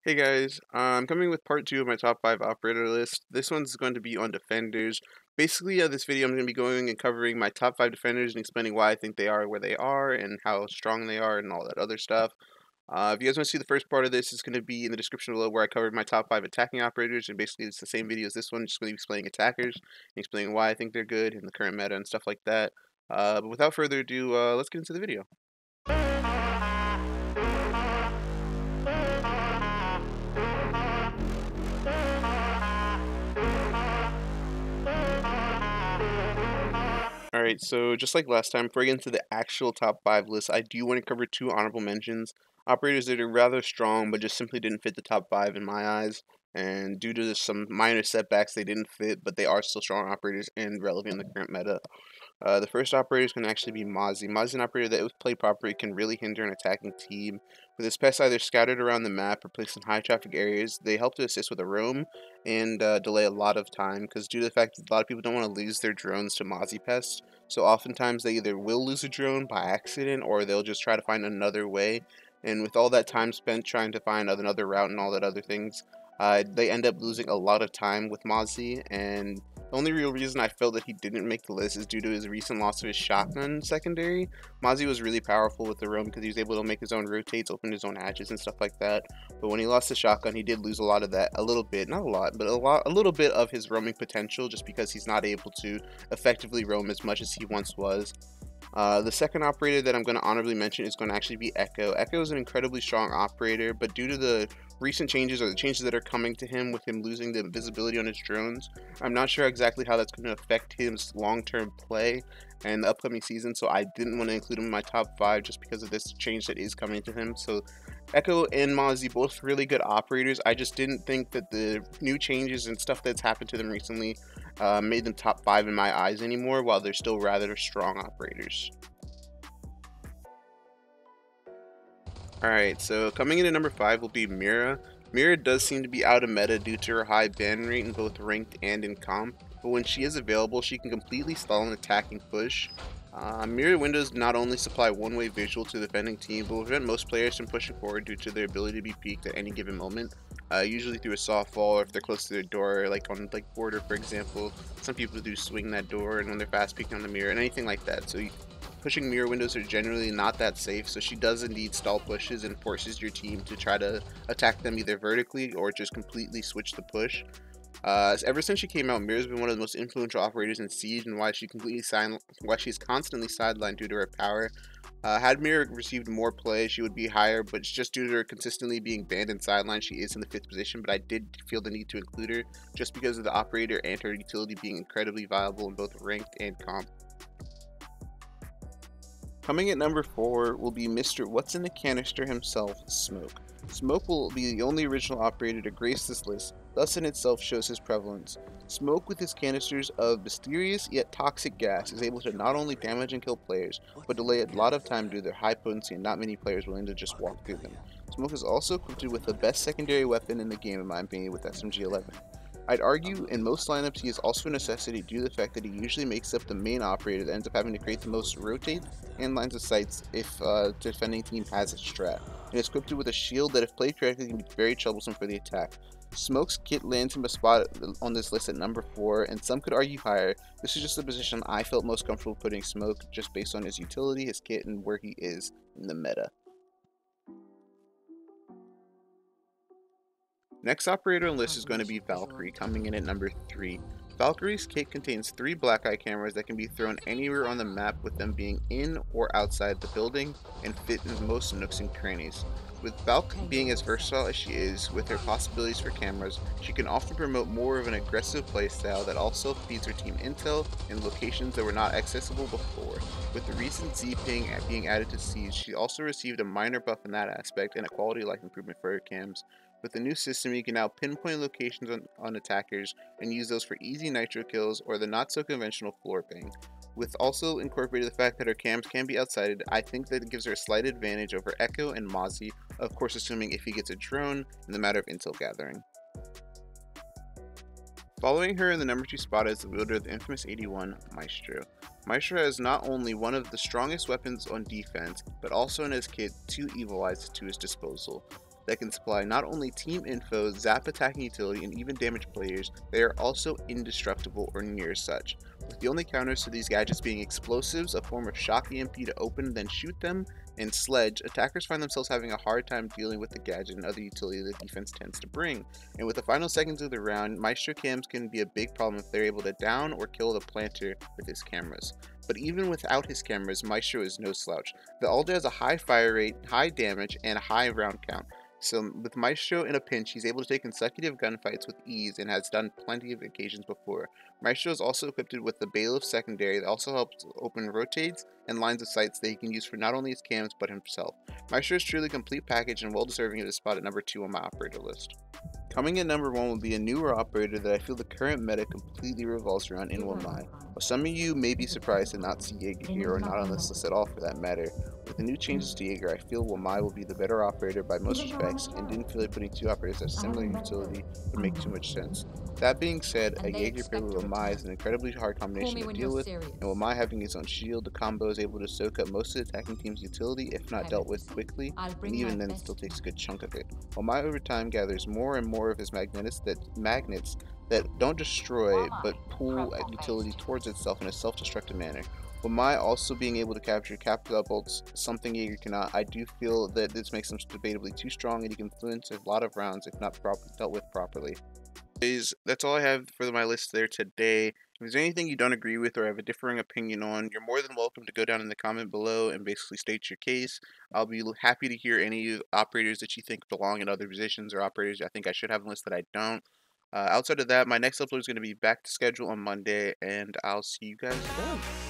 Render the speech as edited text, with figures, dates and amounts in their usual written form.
Hey guys, I'm coming with part 2 of my top 5 operator list. This one's going to be on defenders. Basically, this video I'm going to be going and covering my top 5 defenders and explaining why I think they are where they are and how strong they are and all that other stuff. If you guys want to see the first part of this, it's going to be in the description below where I covered my top 5 attacking operators, and basically it's the same video as this one, just going to be explaining attackers and explaining why I think they're good and the current meta and stuff like that. But without further ado, let's get into the video. Alright, so just like last time, before I get into the actual top 5 list, I do want to cover 2 honorable mentions. Operators that are rather strong, but just simply didn't fit the top 5 in my eyes. And due to some minor setbacks, they didn't fit, but they are still strong operators and relevant in the current meta. The first operator is going to actually be Mozzie. Mozzie's an operator that, if played properly, can really hinder an attacking team. With his pests either scattered around the map or placed in high traffic areas, they help to assist with a roam and delay a lot of time, because due to the fact that a lot of people don't want to lose their drones to Mozzie pests, so oftentimes they either will lose a drone by accident or they'll just try to find another way. And with all that time spent trying to find another route and all that other things, they end up losing a lot of time with Mozzie. And the only real reason I felt that he didn't make the list is due to his recent loss of his shotgun secondary. Mozzie was really powerful with the roam because he was able to make his own rotates, open his own hatches and stuff like that. But when he lost the shotgun, he did lose a lot of that, a little bit, not a lot, but a little bit of his roaming potential, just because he's not able to effectively roam as much as he once was. The second operator that I'm going to honorably mention is going to actually be Echo. Echo is an incredibly strong operator, but due to the recent changes, or the changes that are coming to him with him losing the visibility on his drones, I'm not sure exactly how that's going to affect his long-term play and the upcoming season, so I didn't want to include him in my top 5 just because of this change that is coming to him. So Echo and Mozzie, both really good operators. I just didn't think that the new changes and stuff that's happened to them recently made them top 5 in my eyes anymore, while they're still rather strong operators. Alright, so coming in at number 5 will be Mira. Mira does seem to be out of meta due to her high ban rate in both ranked and in comp, but when she is available, she can completely stall an attacking push. Mira windows not only supply one-way visual to the defending team, but will prevent most players from pushing forward due to their ability to be peeked at any given moment, usually through a soft fall or if they're close to their door, like on border, for example. Some people do swing that door, and when they're fast peeking on the mirror and anything like that. So pushing mirror windows are generally not that safe, so she does indeed stall pushes and forces your team to try to attack them either vertically or just completely switch the push. Ever since she came out, Mira's been one of the most influential operators in Siege, and why she's constantly sidelined due to her power. Had Mira received more play, she would be higher, but just due to her consistently being banned and sidelined, she is in the 5th position. But I did feel the need to include her just because of the operator and her utility being incredibly viable in both ranked and comp. Coming at number 4 will be Mr. What's in the Canister himself, Smoke. Smoke will be the only original operator to grace this list, thus in itself shows his prevalence. Smoke, with his canisters of mysterious yet toxic gas, is able to not only damage and kill players, but delay a lot of time due to their high potency and not many players willing to just walk through them. Smoke is also equipped with the best secondary weapon in the game in my opinion, with SMG-11. I'd argue in most lineups he is also a necessity due to the fact that he usually makes up the main operator that ends up having to create the most rotate and lines of sights if the defending team has a strat, and is equipped with a shield that, if played correctly, can be very troublesome for the attack. Smoke's kit lands him a spot on this list at number 4, and some could argue higher. This is just the position I felt most comfortable putting Smoke, just based on his utility, his kit, and where he is in the meta. Next operator on the list is going to be Valkyrie, coming in at number 3. Valkyrie's kit contains 3 black eye cameras that can be thrown anywhere on the map, with them being in or outside the building and fit in most nooks and crannies. With Valk being as versatile as she is, with her possibilities for cameras, she can often promote more of an aggressive playstyle that also feeds her team intel in locations that were not accessible before. With the recent Z-Ping being added to Siege, she also received a minor buff in that aspect and a quality of life improvement for her cams. With the new system, you can now pinpoint locations on attackers and use those for easy nitro kills or the not so conventional floor bang. With also incorporated the fact that her cams can be outsighted, I think that it gives her a slight advantage over Echo and Mozzie, of course assuming if he gets a drone in the matter of intel gathering. Following her in the number 2 spot is the wielder of the infamous 81, Maestro. Maestro has not only one of the strongest weapons on defense, but also in his kit 2 evil eyes to his disposal. that can supply not only team info, zap attacking utility, and even damage players. They are also indestructible or near such, with the only counters to these gadgets being explosives, a form of shock EMP to open then shoot them, and sledge. Attackers find themselves having a hard time dealing with the gadget and other utility the defense tends to bring. And with the final seconds of the round, Maestro cams can be a big problem if they're able to down or kill the planter with his cameras. But even without his cameras, Maestro is no slouch. The Alda has a high fire rate, high damage, and a high round count. So with Maestro in a pinch, he's able to take consecutive gunfights with ease and has done plenty of occasions before. Maestro is also equipped with the Bailiff secondary that also helps open rotates and lines of sights that he can use for not only his cams but himself. Maestro is truly a complete package and well deserving of his spot at number 2 on my operator list. Coming in number 1 will be a newer operator that I feel the current meta completely revolves around in Wamai. While some of you may be surprised to not see Jager here or not on this list at all for that matter, with the new changes to Jager, I feel Wamai will be the better operator by most respects and didn't feel like putting two operators of similar utility would make too much sense. That being said, a Jager paired with Wamai is an incredibly hard combination to deal with, and Wamai having his own shield, the combo is able to soak up most of the attacking team's utility if not dealt with quickly, and even then still takes a good chunk of it. Wamai over time gathers more and more of his magnets that don't destroy but pull utility towards itself in a self-destructive manner. With Mai also being able to capture cap doubles, something Jager cannot, I do feel that this makes him debatably too strong and he can influence a lot of rounds if not dealt with properly. That's all I have for my list there today. If there's anything you don't agree with or have a differing opinion on, you're more than welcome to go down in the comment below and basically state your case. I'll be happy to hear any operators that you think belong in other positions or operators I think I should have on the list that I don't. Outside of that, my next upload is going to be back to schedule on Monday, and I'll see you guys then.